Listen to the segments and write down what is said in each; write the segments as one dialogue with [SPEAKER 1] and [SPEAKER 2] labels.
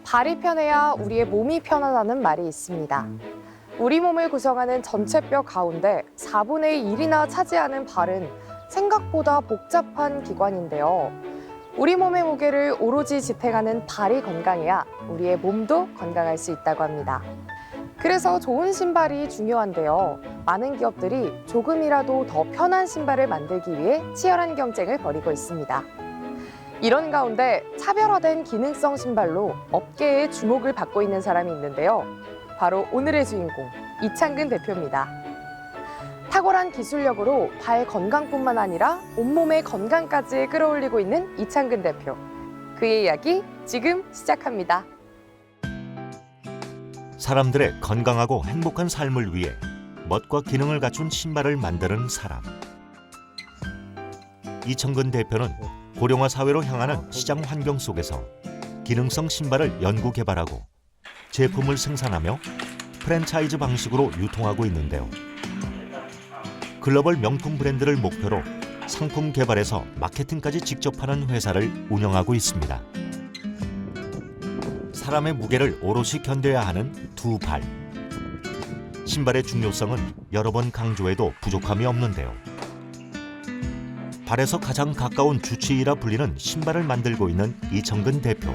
[SPEAKER 1] 발이 편해야 우리의 몸이 편하다는 말이 있습니다. 우리 몸을 구성하는 전체 뼈 가운데 4분의 1이나 차지하는 발은 생각보다 복잡한 기관인데요. 우리 몸의 무게를 오로지 지탱하는 발이 건강해야 우리의 몸도 건강할 수 있다고 합니다. 그래서 좋은 신발이 중요한데요. 많은 기업들이 조금이라도 더 편한 신발을 만들기 위해 치열한 경쟁을 벌이고 있습니다. 이런 가운데 차별화된 기능성 신발로 업계의 주목을 받고 있는 사람이 있는데요. 바로 오늘의 주인공, 이창근 대표입니다. 탁월한 기술력으로 발 건강뿐만 아니라 온몸의 건강까지 끌어올리고 있는 이창근 대표. 그의 이야기 지금 시작합니다.
[SPEAKER 2] 사람들의 건강하고 행복한 삶을 위해 멋과 기능을 갖춘 신발을 만드는 사람. 이창근 대표는 고령화 사회로 향하는 시장 환경 속에서 기능성 신발을 연구 개발하고 제품을 생산하며 프랜차이즈 방식으로 유통하고 있는데요. 글로벌 명품 브랜드를 목표로 상품 개발에서 마케팅까지 직접 하는 회사를 운영하고 있습니다. 사람의 무게를 오롯이 견뎌야 하는 두 발. 신발의 중요성은 여러 번 강조해도 부족함이 없는데요. 발에서 가장 가까운 주치의라 불리는 신발을 만들고 있는 이창근 대표.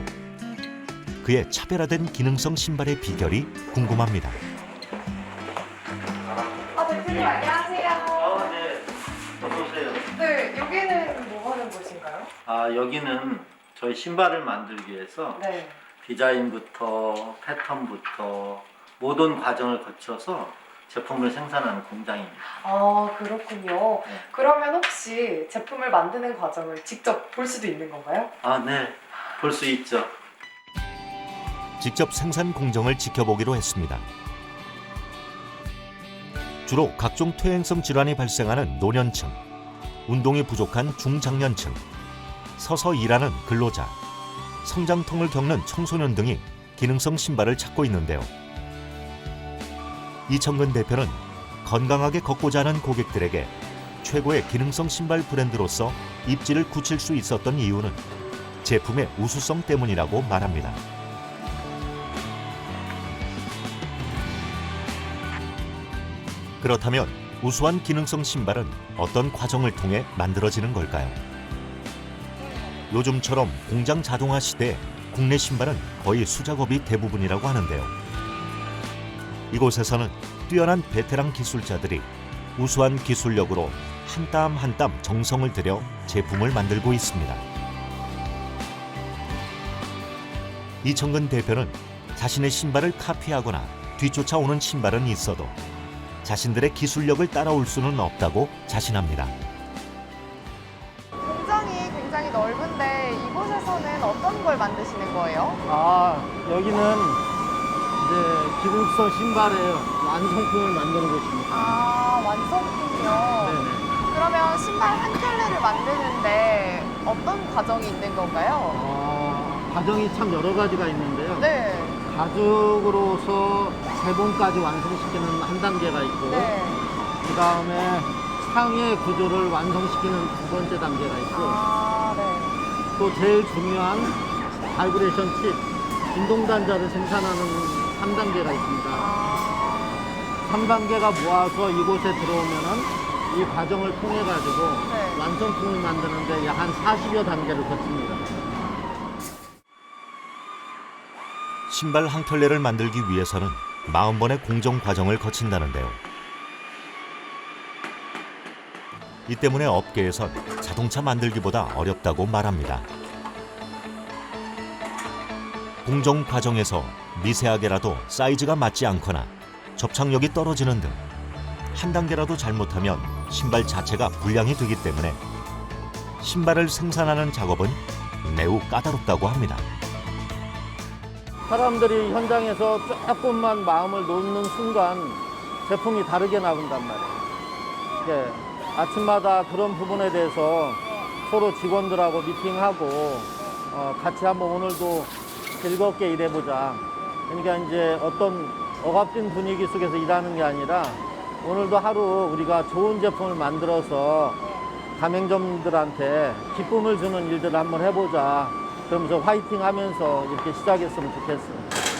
[SPEAKER 2] 그의 차별화된 기능성 신발의 비결이 궁금합니다.
[SPEAKER 1] 대표님 안녕하세요.
[SPEAKER 3] 네. 어서 오세요.
[SPEAKER 1] 네, 여기는 뭐 하는 곳인가요?
[SPEAKER 3] 여기는 저희 신발을 만들기 위해서
[SPEAKER 1] 네.
[SPEAKER 3] 디자인부터 패턴부터 모든 과정을 거쳐서 제품을 생산하는 공장입니다.
[SPEAKER 1] 아, 그렇군요.
[SPEAKER 3] 네.
[SPEAKER 1] 그러면 혹시 제품을 만드는 과정을 직접 볼 수도 있는 건가요?
[SPEAKER 3] 네. 볼 수 있죠.
[SPEAKER 2] 직접 생산 공정을 지켜보기로 했습니다. 주로 각종 퇴행성 질환이 발생하는 노년층, 운동이 부족한 중장년층, 서서 일하는 근로자, 성장통을 겪는 청소년 등이 기능성 신발을 찾고 있는데요. 이창근 대표는 건강하게 걷고자 하는 고객들에게 최고의 기능성 신발 브랜드로서 입지를 굳힐 수 있었던 이유는 제품의 우수성 때문이라고 말합니다. 그렇다면 우수한 기능성 신발은 어떤 과정을 통해 만들어지는 걸까요? 요즘처럼 공장 자동화 시대에 국내 신발은 거의 수작업이 대부분이라고 하는데요. 이곳에서는 뛰어난 베테랑 기술자들이 우수한 기술력으로 한 땀 한 땀 정성을 들여 제품을 만들고 있습니다. 이창근 대표는 자신의 신발을 카피하거나 뒤쫓아오는 신발은 있어도 자신들의 기술력을 따라올 수는 없다고 자신합니다.
[SPEAKER 1] 공장이 굉장히 넓은데 이곳에서는 어떤 걸 만드시는 거예요?
[SPEAKER 4] 여기는 이제 기능성 신발의 완성품을 만드는 곳입니다.
[SPEAKER 1] 아, 완성품이요?
[SPEAKER 4] 네네.
[SPEAKER 1] 그러면 신발 한 켤레를 만드는데 어떤 과정이 있는 건가요?
[SPEAKER 4] 과정이 참 여러 가지가 있는데요.
[SPEAKER 1] 네.
[SPEAKER 4] 가죽으로서 재봉까지 완성시키는 한 단계가 있고,
[SPEAKER 1] 네.
[SPEAKER 4] 그 다음에 상의 구조를 완성시키는 두 번째 단계가 있고,
[SPEAKER 1] 아, 네.
[SPEAKER 4] 또 제일 중요한 바이브레이션 칩, 진동단자를 생산하는 3단계가 있습니다.
[SPEAKER 1] 아,
[SPEAKER 4] 3단계가 모아서 이곳에 들어오면은 이 과정을 통해 가지고
[SPEAKER 1] 네.
[SPEAKER 4] 완성품을 만드는데 약 한 40여 단계를 거칩니다.
[SPEAKER 2] 신발 한 켤레를 만들기 위해서는 40번의 공정 과정을 거친다는데요. 이 때문에 업계에선 자동차 만들기보다 어렵다고 말합니다. 공정 과정에서 미세하게라도 사이즈가 맞지 않거나 접착력이 떨어지는 등 한 단계라도 잘못하면 신발 자체가 불량이 되기 때문에 신발을 생산하는 작업은 매우 까다롭다고 합니다.
[SPEAKER 4] 사람들이 현장에서 조금만 마음을 놓는 순간 제품이 다르게 나온단 말이에요. 예, 아침마다 그런 부분에 대해서 서로 직원들하고 미팅하고 같이 한번 오늘도 즐겁게 일해보자. 그러니까 이제 어떤 억압된 분위기 속에서 일하는 게 아니라 오늘도 하루 우리가 좋은 제품을 만들어서 가맹점들한테 기쁨을 주는 일들을 한번 해보자. 그러면서 화이팅 하면서 이렇게 시작했으면 좋겠어요.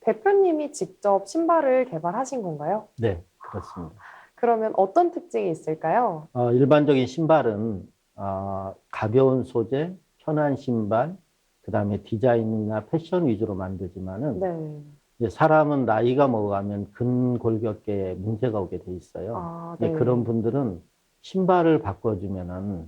[SPEAKER 1] 대표님이 직접 신발을 개발하신 건가요?
[SPEAKER 4] 네, 그렇습니다.
[SPEAKER 1] 그러면 어떤 특징이 있을까요?
[SPEAKER 4] 일반적인 신발은 가벼운 소재, 편한 신발, 그다음에 디자인이나 패션 위주로 만들지만은
[SPEAKER 1] 네.
[SPEAKER 4] 이제 사람은 나이가 먹어가면 근골격계에 문제가 오게 돼 있어요.
[SPEAKER 1] 아,
[SPEAKER 4] 이제
[SPEAKER 1] 네.
[SPEAKER 4] 그런 분들은 신발을 바꿔주면은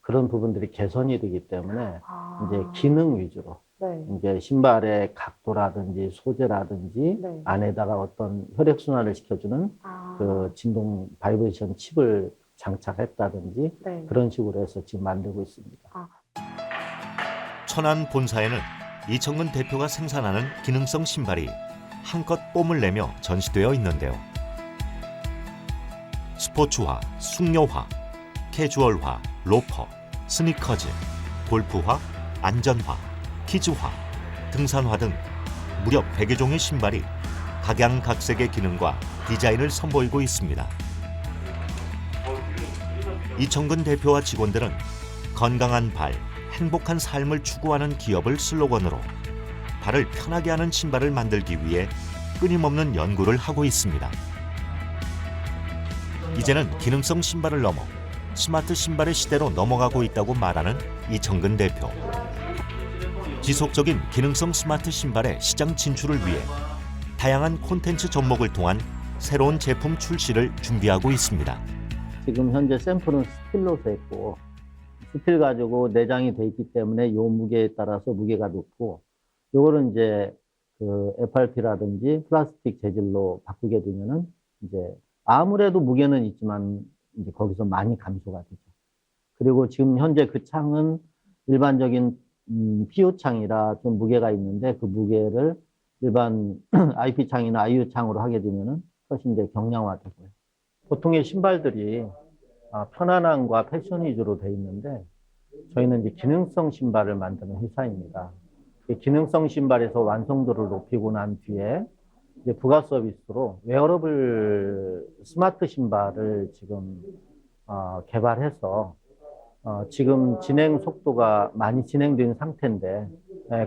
[SPEAKER 4] 그런 부분들이 개선이 되기 때문에
[SPEAKER 1] 아,
[SPEAKER 4] 이제 기능 위주로
[SPEAKER 1] 네.
[SPEAKER 4] 이제 신발의 각도라든지 소재라든지
[SPEAKER 1] 네.
[SPEAKER 4] 안에다가 어떤 혈액순환을 시켜주는
[SPEAKER 1] 아,
[SPEAKER 4] 그 진동 바이브레이션 칩을 장착했다든지
[SPEAKER 1] 네.
[SPEAKER 4] 그런 식으로 해서 지금 만들고 있습니다.
[SPEAKER 2] 천안 본사에는 이청근 대표가 생산하는 기능성 신발이 한껏 뽐을 내며 전시되어 있는데요. 스포츠화, 숙녀화, 캐주얼화, 로퍼, 스니커즈, 골프화, 안전화, 키즈화, 등산화 등 무려 100여 종의 신발이 각양각색의 기능과 디자인을 선보이고 있습니다. 이청근 대표와 직원들은 건강한 발, 행복한 삶을 추구하는 기업을 슬로건으로 발을 편하게 하는 신발을 만들기 위해 끊임없는 연구를 하고 있습니다. 이제는 기능성 신발을 넘어 스마트 신발의 시대로 넘어가고 있다고 말하는 이청근 대표. 지속적인 기능성 스마트 신발의 시장 진출을 위해 다양한 콘텐츠 접목을 통한 새로운 제품 출시를 준비하고 있습니다.
[SPEAKER 4] 지금 현재 샘플은 스틸로서 했고 스틸 가지고 내장이 돼 있기 때문에 요 무게에 따라서 무게가 높고 요거는 이제 그 FRP라든지 플라스틱 재질로 바꾸게 되면은 이제 아무래도 무게는 있지만 이제 거기서 많이 감소가 되죠. 그리고 지금 현재 그 창은 일반적인 PU 창이라 좀 무게가 있는데 그 무게를 일반 IP 창이나 IU 창으로 하게 되면은 훨씬 이제 경량화되고요. 보통의 신발들이 편안함과 패션 위주로 돼 있는데 저희는 이제 기능성 신발을 만드는 회사입니다. 기능성 신발에서 완성도를 높이고 난 뒤에 이제 부가 서비스로 웨어러블 스마트 신발을 지금 개발해서 지금 진행 속도가 많이 진행된 상태인데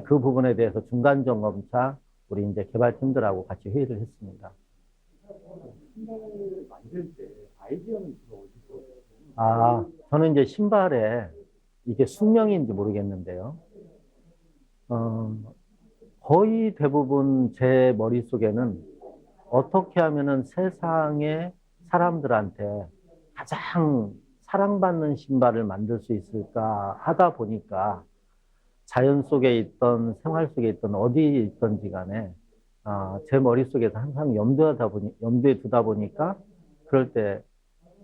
[SPEAKER 4] 그 부분에 대해서 중간 점검차 우리 이제 개발팀들하고 같이 회의를 했습니다. 신발을 만들 때 아이디어는 주로 어디서? 저는 이제 신발에 이게 숙명인지 모르겠는데요. 거의 대부분 제 머릿속에는 어떻게 하면은 세상의 사람들한테 가장 사랑받는 신발을 만들 수 있을까 하다 보니까 자연 속에 있던 생활 속에 있던 어디에 있던지 간에 제 머릿속에서 항상 염두에 두다 보니까 그럴 때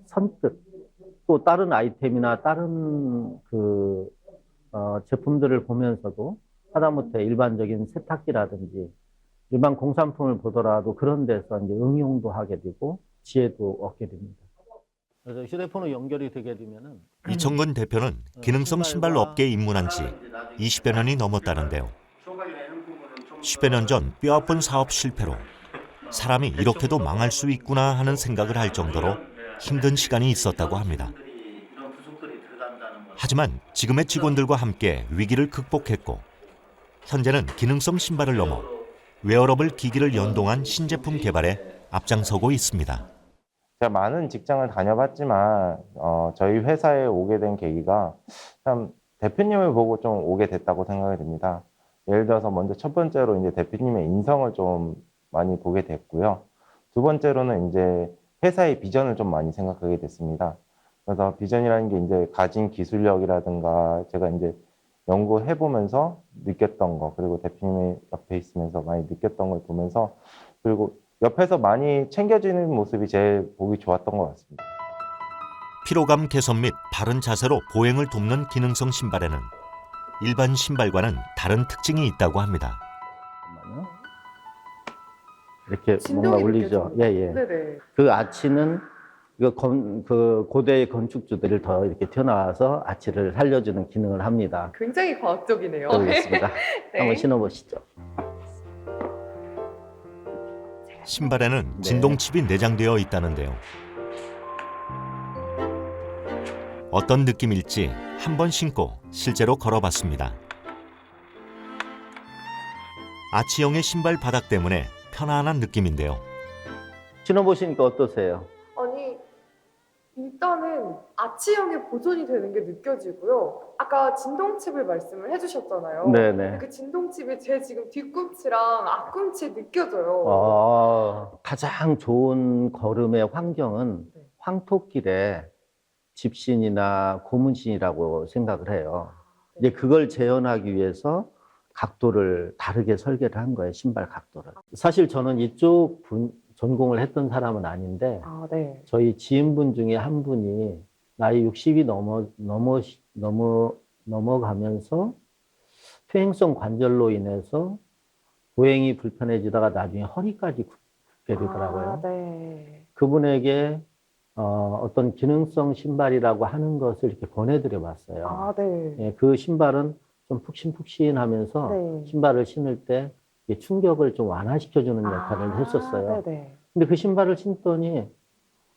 [SPEAKER 4] 선뜻 또 다른 아이템이나 다른 그 제품들을 보면서도 하다못해 일반적인 세탁기라든지 일반 공산품을 보더라도 그런 데서 이제 응용도 하게 되고 지혜도 얻게 됩니다. 그래서 휴대폰으로 연결이 되게 되면은
[SPEAKER 2] 이청근 대표는 기능성 신발 업계에 입문한 지 20여 년이 넘었다는데요. 10여 년 전 뼈아픈 사업 실패로 사람이 이렇게도 망할 수 있구나 하는 생각을 할 정도로 힘든 시간이 있었다고 합니다. 하지만 지금의 직원들과 함께 위기를 극복했고 현재는 기능성 신발을 넘어 웨어러블 기기를 연동한 신제품 개발에 앞장서고 있습니다.
[SPEAKER 5] 제가 많은 직장을 다녀봤지만 저희 회사에 오게 된 계기가 참 대표님을 보고 좀 오게 됐다고 생각이 듭니다. 예를 들어서 먼저 첫 번째로 이제 대표님의 인성을 좀 많이 보게 됐고요. 두 번째로는 이제 회사의 비전을 좀 많이 생각하게 됐습니다. 그래서 비전이라는 게 이제 가진 기술력이라든가 제가 이제 연구해보면서 느꼈던 거, 그리고 대표님의 옆에 있으면서 많이 느꼈던 걸 보면서 그리고 옆에서 많이 챙겨주는 모습이 제일 보기 좋았던 것 같습니다.
[SPEAKER 2] 피로감 개선 및 바른 자세로 보행을 돕는 기능성 신발에는 일반 신발과는 다른 특징이 있다고 합니다.
[SPEAKER 4] 잠깐만요. 이렇게 뭔가
[SPEAKER 1] 진동이
[SPEAKER 4] 울리죠.
[SPEAKER 1] 느껴져요.
[SPEAKER 4] 예.
[SPEAKER 1] 네네.
[SPEAKER 4] 그 아치는 그 고대의 건축주들이 더 이렇게 튀어나와서 아치를 살려주는 기능을 합니다.
[SPEAKER 1] 굉장히 과학적이네요.
[SPEAKER 4] 여기 있습니다.
[SPEAKER 1] 네.
[SPEAKER 4] 한번 신어보시죠.
[SPEAKER 2] 신발에는
[SPEAKER 4] 네.
[SPEAKER 2] 진동칩이 내장되어 있다는데요. 어떤 느낌일지 한번 신고 실제로 걸어봤습니다. 아치형의 신발 바닥 때문에 편안한 느낌인데요.
[SPEAKER 4] 신어보시니까 어떠세요?
[SPEAKER 1] 아니, 일단은 아치형의 보존이 되는 게 느껴지고요. 아까 진동칩을 말씀을 해주셨잖아요.
[SPEAKER 4] 네네.
[SPEAKER 1] 그 진동칩이 제 지금 뒤꿈치랑 앞꿈치에 느껴져요.
[SPEAKER 4] 가장 좋은 걸음의 환경은
[SPEAKER 1] 네.
[SPEAKER 4] 황토길의 집신이나 고문신이라고 생각을 해요. 이제 그걸 재현하기 위해서 각도를 다르게 설계를 한 거예요, 신발 각도를. 사실 저는 이쪽 전공을 했던 사람은 아닌데,
[SPEAKER 1] 아, 네.
[SPEAKER 4] 저희 지인분 중에 한 분이 나이 60이 넘어가면서 퇴행성 관절로 인해서 보행이 불편해지다가 나중에 허리까지 굽게 되더라고요.
[SPEAKER 1] 아, 네.
[SPEAKER 4] 그분에게 어떤 기능성 신발이라고 하는 것을 이렇게 권해드려 봤어요.
[SPEAKER 1] 아, 네.
[SPEAKER 4] 예, 그 신발은 좀 푹신푹신하면서
[SPEAKER 1] 네.
[SPEAKER 4] 신발을 신을 때 이게 충격을 좀 완화시켜주는 역할을 했었어요.
[SPEAKER 1] 네네.
[SPEAKER 4] 근데 그 신발을 신더니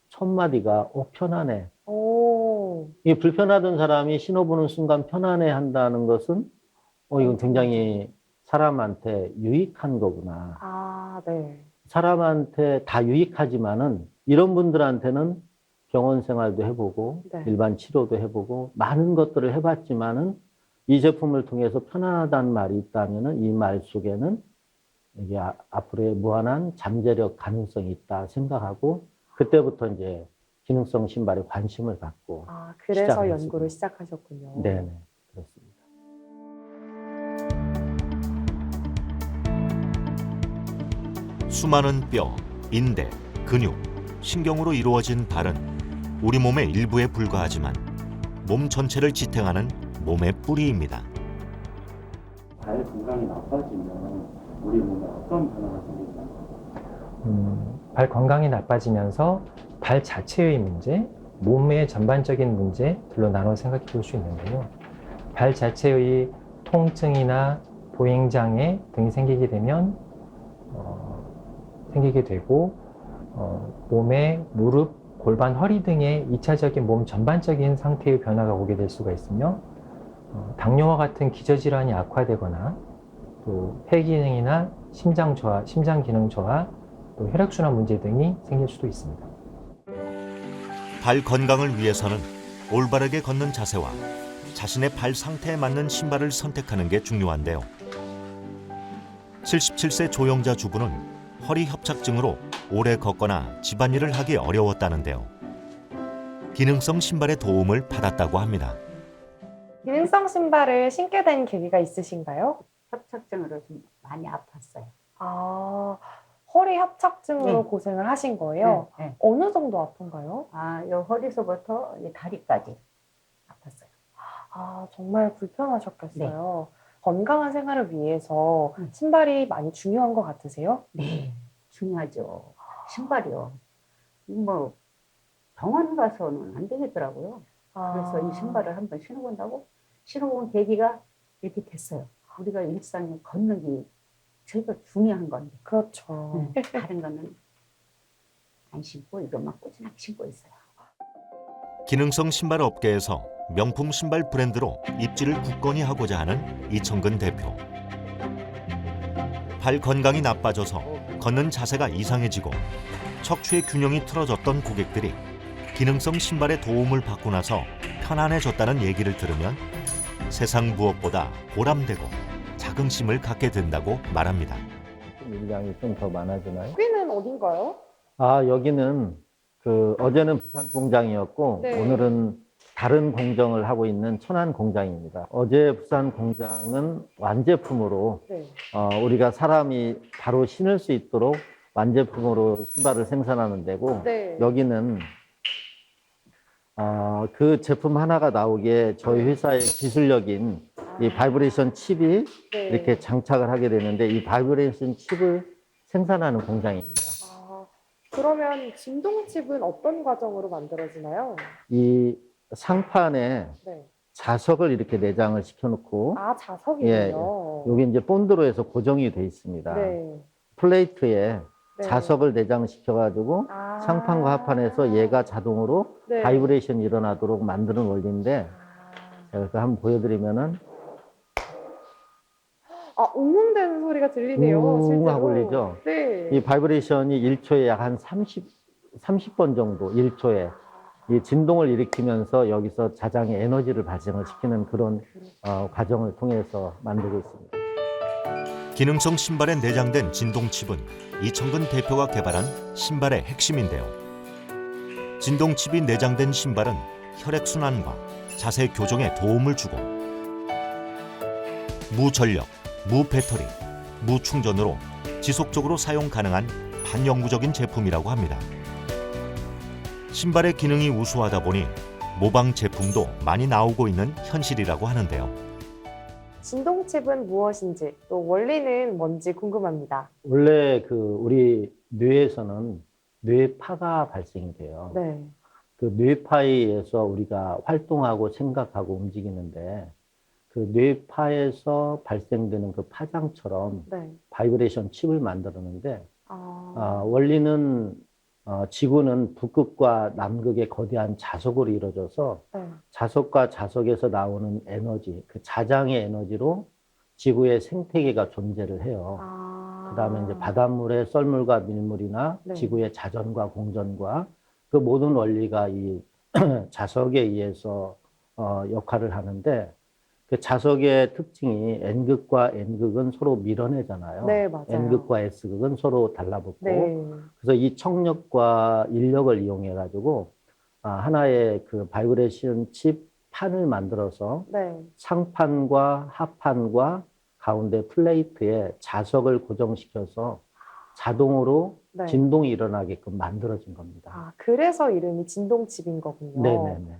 [SPEAKER 4] 첫 마디가 편하네.
[SPEAKER 1] 오.
[SPEAKER 4] 이 불편하던 사람이 신어보는 순간 편안해 한다는 것은 이건 굉장히 사람한테 유익한 거구나.
[SPEAKER 1] 아, 네.
[SPEAKER 4] 사람한테 다 유익하지만은 이런 분들한테는 병원 생활도 해보고
[SPEAKER 1] 네.
[SPEAKER 4] 일반 치료도 해보고 많은 것들을 해봤지만은 이 제품을 통해서 편안하다는 말이 있다면은 이 말 속에는 이게 앞으로의 무한한 잠재력 가능성이 있다 생각하고 그때부터 이제 기능성 신발에 관심을 갖고
[SPEAKER 1] 아, 그래서
[SPEAKER 4] 시작을
[SPEAKER 1] 연구를
[SPEAKER 4] 했습니다.
[SPEAKER 1] 시작하셨군요.
[SPEAKER 4] 네네 그렇습니다.
[SPEAKER 2] 수많은 뼈, 인대, 근육, 신경으로 이루어진 발은 우리 몸의 일부에 불과하지만 몸 전체를 지탱하는 몸의 뿌리입니다.
[SPEAKER 6] 발 건강이 나빠지면 우리 몸에 어떤 변화가 생길까요?
[SPEAKER 7] 발 건강이 나빠지면서 발 자체의 문제, 몸의 전반적인 문제들로 나눠 생각해 볼 수 있는데요. 발 자체의 통증이나 보행장애 등이 생기게 되면 생기게 되고 몸의 무릎, 골반, 허리 등의 2차적인 몸 전반적인 상태의 변화가 오게 될 수가 있으며 당뇨와 같은 기저질환이 악화되거나 또 폐기능이나 심장 저하, 심장 기능 저하, 또 혈액순환 문제 등이 생길 수도 있습니다.
[SPEAKER 2] 발 건강을 위해서는 올바르게 걷는 자세와 자신의 발 상태에 맞는 신발을 선택하는 게 중요한데요. 77세 조영자 주부는 허리 협착증으로 오래 걷거나 집안일을 하기 어려웠다는데요. 기능성 신발의 도움을 받았다고 합니다.
[SPEAKER 1] 기능성 신발을 신게 된 계기가 있으신가요?
[SPEAKER 8] 협착증으로 좀 많이 아팠어요.
[SPEAKER 1] 아, 허리 협착증으로
[SPEAKER 8] 네.
[SPEAKER 1] 고생을 하신 거예요?
[SPEAKER 8] 네, 네.
[SPEAKER 1] 어느 정도 아픈가요?
[SPEAKER 8] 요 허리서부터 이 다리까지 아팠어요.
[SPEAKER 1] 아, 정말 불편하셨겠어요. 건강한 생활을 위해서
[SPEAKER 8] 네.
[SPEAKER 1] 신발이 많이 중요한 것 같으세요?
[SPEAKER 8] 네, 중요하죠. 신발이요. 뭐 병원 가서는 안 되겠더라고요. 그래서 이 신발을 한번 신어본다고 신어본 계기가 이렇게 됐어요. 우리가 일상에 걷는 게 제일 중요한 건데.
[SPEAKER 1] 그렇죠.
[SPEAKER 8] 다른 거는 안 신고 이것만 꾸준하게 신고 있어요.
[SPEAKER 2] 기능성 신발 업계에서 명품 신발 브랜드로 입지를 굳건히 하고자 하는 이청근 대표. 발 건강이 나빠져서 걷는 자세가 이상해지고 척추의 균형이 틀어졌던 고객들이 기능성 신발의 도움을 받고 나서 편안해졌다는 얘기를 들으면 세상 무엇보다 보람되고 자긍심을 갖게 된다고 말합니다.
[SPEAKER 4] 물량이 좀 더 많아지나요?
[SPEAKER 1] 여기는 어딘가요?
[SPEAKER 4] 여기는 어제는 부산 공장이었고
[SPEAKER 1] 네.
[SPEAKER 4] 오늘은 다른 공정을 하고 있는 천안 공장입니다. 어제 부산 공장은 완제품으로
[SPEAKER 1] 네.
[SPEAKER 4] 우리가 사람이 바로 신을 수 있도록 완제품으로 신발을 생산하는 데고
[SPEAKER 1] 네.
[SPEAKER 4] 여기는 그 제품 하나가 나오기에 저희 회사의 기술력인 이 바이브레이션 칩이
[SPEAKER 1] 네.
[SPEAKER 4] 이렇게 장착을 하게 되는데 이 바이브레이션 칩을 생산하는 공장입니다.
[SPEAKER 1] 아, 그러면 진동칩은 어떤 과정으로 만들어지나요?
[SPEAKER 4] 이 상판에
[SPEAKER 1] 네.
[SPEAKER 4] 자석을 이렇게 내장을 시켜놓고
[SPEAKER 1] 아, 자석이군요.
[SPEAKER 4] 여기 이제 본드로 해서 고정이 돼 있습니다.
[SPEAKER 1] 네.
[SPEAKER 4] 플레이트에
[SPEAKER 1] 네.
[SPEAKER 4] 자석을 내장시켜가지고
[SPEAKER 1] 아.
[SPEAKER 4] 상판과 하판에서 얘가 자동으로
[SPEAKER 1] 네.
[SPEAKER 4] 바이브레이션이 일어나도록 만드는 원리인데, 그래서 한번 보여드리면은
[SPEAKER 1] 아, 웅웅대는 소리가 들리네요.
[SPEAKER 4] 웅
[SPEAKER 1] 실제로.
[SPEAKER 4] 하고 울리죠?
[SPEAKER 1] 네.
[SPEAKER 4] 이 바이브레이션이 1초에 약 한 30번 정도, 1초에 이 진동을 일으키면서 여기서 자장의 에너지를 발생을 시키는 그런 과정을 통해서 만들고 있습니다.
[SPEAKER 2] 기능성 신발에 내장된 진동칩은 이청근 대표가 개발한 신발의 핵심인데요. 진동칩이 내장된 신발은 혈액순환과 자세 교정에 도움을 주고 무전력, 무배터리, 무충전으로 지속적으로 사용 가능한 반영구적인 제품이라고 합니다. 신발의 기능이 우수하다 보니 모방 제품도 많이 나오고 있는 현실이라고 하는데요.
[SPEAKER 1] 진동칩은 무엇인지 또 원리는 뭔지 궁금합니다.
[SPEAKER 4] 원래 우리 뇌에서는 뇌파가 발생이 돼요.
[SPEAKER 1] 네.
[SPEAKER 4] 그 뇌파에 의해서 우리가 활동하고 생각하고 움직이는데, 그 뇌파에서 발생되는 그 파장처럼
[SPEAKER 1] 네.
[SPEAKER 4] 바이브레이션 칩을 만들었는데, 원리는 지구는 북극과 남극의 거대한 자석으로 이루어져서
[SPEAKER 1] 네.
[SPEAKER 4] 자석과 자석에서 나오는 에너지, 그 자장의 에너지로 지구의 생태계가 존재를 해요. 그다음에 이제 바닷물의 썰물과 밀물이나
[SPEAKER 1] 네.
[SPEAKER 4] 지구의 자전과 공전과 그 모든 원리가 이 자석에 의해서 역할을 하는데, 그 자석의 특징이 N극과 N극은 서로 밀어내잖아요.
[SPEAKER 1] 네, 맞아요.
[SPEAKER 4] N극과 S극은 서로 달라붙고,
[SPEAKER 1] 네.
[SPEAKER 4] 그래서 이 청력과 인력을 이용해 가지고 하나의 그 바이브레이션 칩 판을 만들어서
[SPEAKER 1] 네.
[SPEAKER 4] 상판과 하판과 가운데 플레이트에 자석을 고정시켜서 자동으로
[SPEAKER 1] 네.
[SPEAKER 4] 진동이 일어나게끔 만들어진 겁니다.
[SPEAKER 1] 아, 그래서 이름이 진동칩인 거군요.
[SPEAKER 4] 네네네.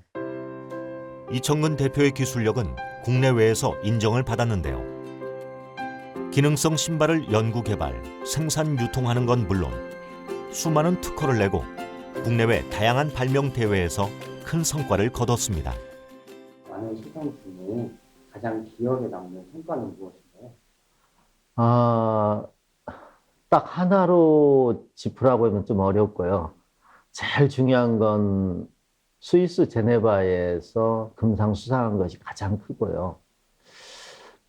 [SPEAKER 2] 이청근 대표의 기술력은 국내외에서 인정을 받았는데요. 기능성 신발을 연구 개발, 생산 유통하는 건 물론 수많은 특허를 내고 국내외 다양한 발명 대회에서 큰 성과를 거뒀습니다.
[SPEAKER 6] 많은 시간 중에 가장 기억에 남는 성과는 무엇인가요?
[SPEAKER 4] 딱 하나로 짚으라고 하면 좀 어렵고요. 제일 중요한 건 스위스 제네바에서 금상 수상한 것이 가장 크고요.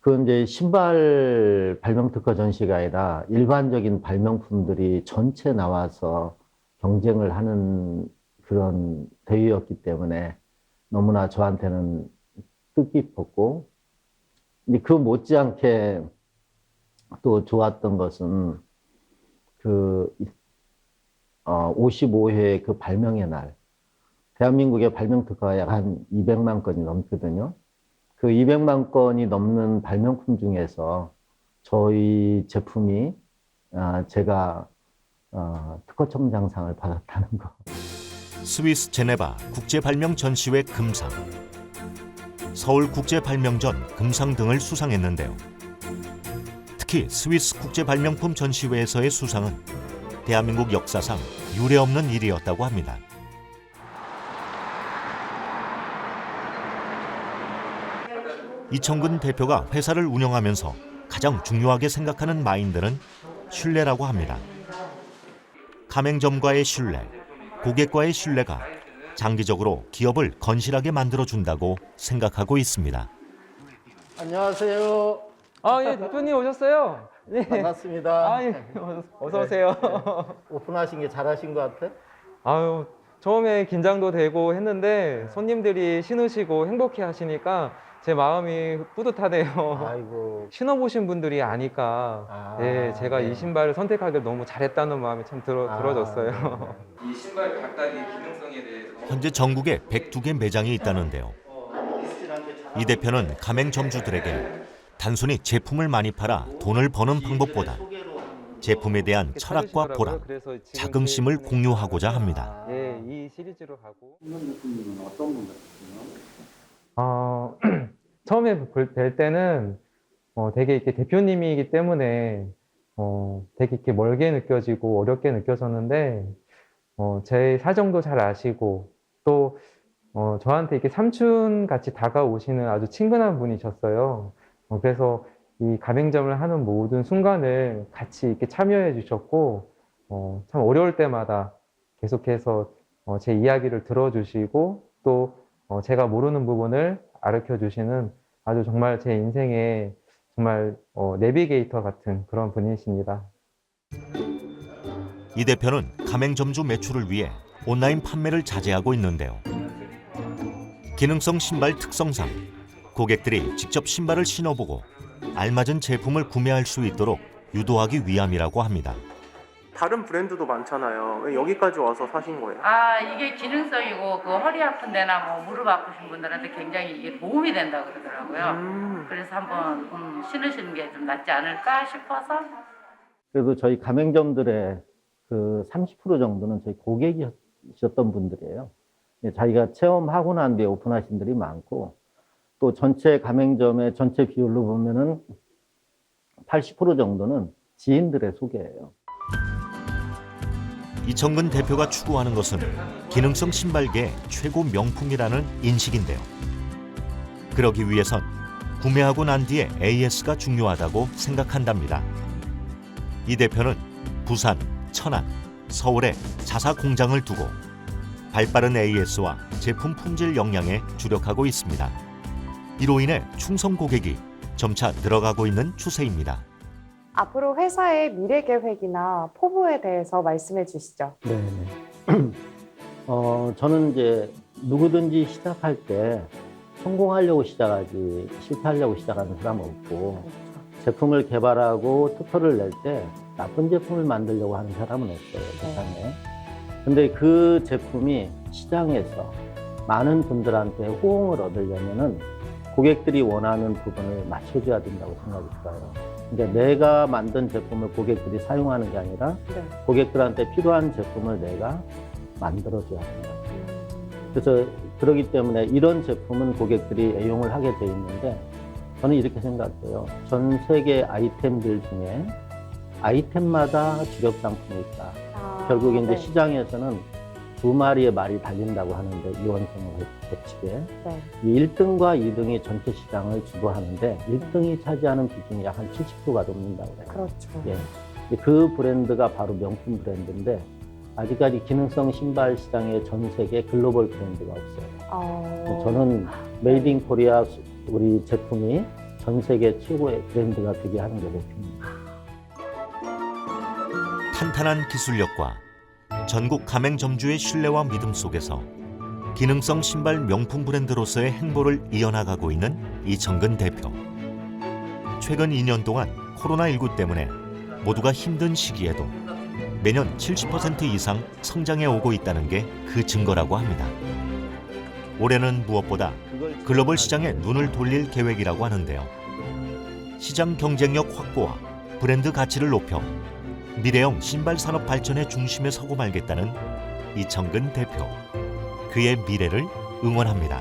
[SPEAKER 4] 그 이제 신발 발명 특허 전시가 아니라 일반적인 발명품들이 전체 나와서 경쟁을 하는 그런 대회였기 때문에 너무나 저한테는 뜻깊었고, 그 못지않게 또 좋았던 것은 55회 그 발명의 날, 대한민국의 발명 특허가 약 한 200만 건이 넘거든요. 그 200만 건이 넘는 발명품 중에서 저희 제품이 제가 특허청장상을 받았다는 거.
[SPEAKER 2] 스위스 제네바 국제발명 전시회 금상, 서울 국제발명전 금상 등을 수상했는데요. 특히 스위스 국제발명품 전시회에서의 수상은 대한민국 역사상 유례없는 일이었다고 합니다. 이청근 대표가 회사를 운영하면서 가장 중요하게 생각하는 마인드는 신뢰라고 합니다. 가맹점과의 신뢰, 고객과의 신뢰가 장기적으로 기업을 건실하게 만들어준다고 생각하고 있습니다.
[SPEAKER 4] 안녕하세요.
[SPEAKER 9] 예, 대표님 오셨어요? 네.
[SPEAKER 4] 반갑습니다.
[SPEAKER 9] 예. 어서 오세요.
[SPEAKER 4] 오픈하신 게 잘하신 것 같아?
[SPEAKER 9] 아유, 처음에 긴장도 되고 했는데 손님들이 신으시고 행복해 하시니까 제 마음이 뿌듯하네요.
[SPEAKER 4] 아이고.
[SPEAKER 9] 신어보신 분들이 아니까 네, 제가 이 신발을 선택하길 너무 잘했다는 마음이 참 들어졌어요. 이 신발 각각의 기능성에 대해서
[SPEAKER 2] 현재 전국에 102개 매장이 있다는데요. 이 대표는 가맹점주들에게 단순히 제품을 많이 팔아 돈을 버는 방법보다 제품에 대한 철학과 보람, 자긍심을 공유하고자 합니다.
[SPEAKER 9] 예, 이 시리즈로 가고.
[SPEAKER 6] 대표님은 어떤 분 같으세요?
[SPEAKER 9] 처음에 뵐 때는 되게 이렇게 대표님이기 때문에 되게 이렇게 멀게 느껴지고 어렵게 느껴졌는데 제 사정도 잘 아시고 또 저한테 이렇게 삼촌 같이 다가오시는 아주 친근한 분이셨어요. 그래서 이 가맹점을 하는 모든 순간을 같이 이렇게 참여해 주셨고 참 어려울 때마다 계속해서 제 이야기를 들어주시고 또 제가 모르는 부분을 가르쳐 주시는 아주 정말 제 인생의 정말 내비게이터 같은 그런 분이십니다.
[SPEAKER 2] 이 대표는 가맹점주 매출을 위해 온라인 판매를 자제하고 있는데요. 기능성 신발 특성상 고객들이 직접 신발을 신어보고 알맞은 제품을 구매할 수 있도록 유도하기 위함이라고 합니다.
[SPEAKER 10] 다른 브랜드도 많잖아요. 왜 여기까지 와서 사신 거예요?
[SPEAKER 11] 이게 기능성이고 그 허리 아픈 데나 뭐 무릎 아프신 분들한테 굉장히 이게 도움이 된다고 그러더라고요. 그래서 한번 신으시는 게 좀 낫지 않을까 싶어서.
[SPEAKER 4] 그래도 저희 가맹점들의 그 30% 정도는 저희 고객이셨던 분들이에요. 자기가 체험하고 난 뒤에 오픈하신 분들이 많고 또 전체 가맹점의 전체 비율로 보면은 80% 정도는 지인들의 소개예요.
[SPEAKER 2] 이청근 대표가 추구하는 것은 기능성 신발계의 최고 명품이라는 인식인데요. 그러기 위해선 구매하고 난 뒤에 AS가 중요하다고 생각한답니다. 이 대표는 부산, 천안, 서울에 자사 공장을 두고 발빠른 AS와 제품 품질 역량에 주력하고 있습니다. 이로 인해 충성 고객이 점차 늘어가고 있는 추세입니다.
[SPEAKER 1] 앞으로 회사의 미래 계획이나 포부에 대해서 말씀해 주시죠.
[SPEAKER 4] 네. 저는 이제 누구든지 시작할 때 성공하려고 시작하지 실패하려고 시작하는 사람은 없고 제품을 개발하고 특허를 낼 때 나쁜 제품을 만들려고 하는 사람은 없어요, 세상에. 근데 그 제품이 시장에서 많은 분들한테 호응을 얻으려면은 고객들이 원하는 부분을 맞춰줘야 된다고 생각이 들어요. 그러니까 내가 만든 제품을 고객들이 사용하는 게 아니라 고객들한테 필요한 제품을 내가 만들어줘야 된다. 그래서 그렇기 때문에 이런 제품은 고객들이 애용을 하게 돼 있는데 저는 이렇게 생각해요. 전 세계 아이템들 중에 아이템마다 주력 상품이 있다. 결국 이제 시장에서는 두 마리의 말이 달린다고 하는데 이원성을 거치게 이 1등과 2등이 전체 시장을 주도하는데 1등이 차지하는 비중이 약 한 70%가 넘는다고 해요.
[SPEAKER 1] 그렇죠.
[SPEAKER 4] 예. 그 브랜드가 바로 명품 브랜드인데 아직까지 기능성 신발 시장에 전 세계 글로벌 브랜드가 없어요. 저는 메이드 인 코리아 우리 제품이 전 세계 최고의 브랜드가 되게 하는 게 목표입니다.
[SPEAKER 2] 탄탄한 기술력과 전국 가맹점주의 신뢰와 믿음 속에서 기능성 신발 명품 브랜드로서의 행보를 이어나가고 있는 이청근 대표. 최근 2년 동안 코로나19 때문에 모두가 힘든 시기에도 매년 70% 이상 성장해 오고 있다는 게 그 증거라고 합니다. 올해는 무엇보다 글로벌 시장에 눈을 돌릴 계획이라고 하는데요. 시장 경쟁력 확보와 브랜드 가치를 높여 미래형 신발 산업 발전의 중심에 서고 말겠다는 이청근 대표. 그의 미래를 응원합니다.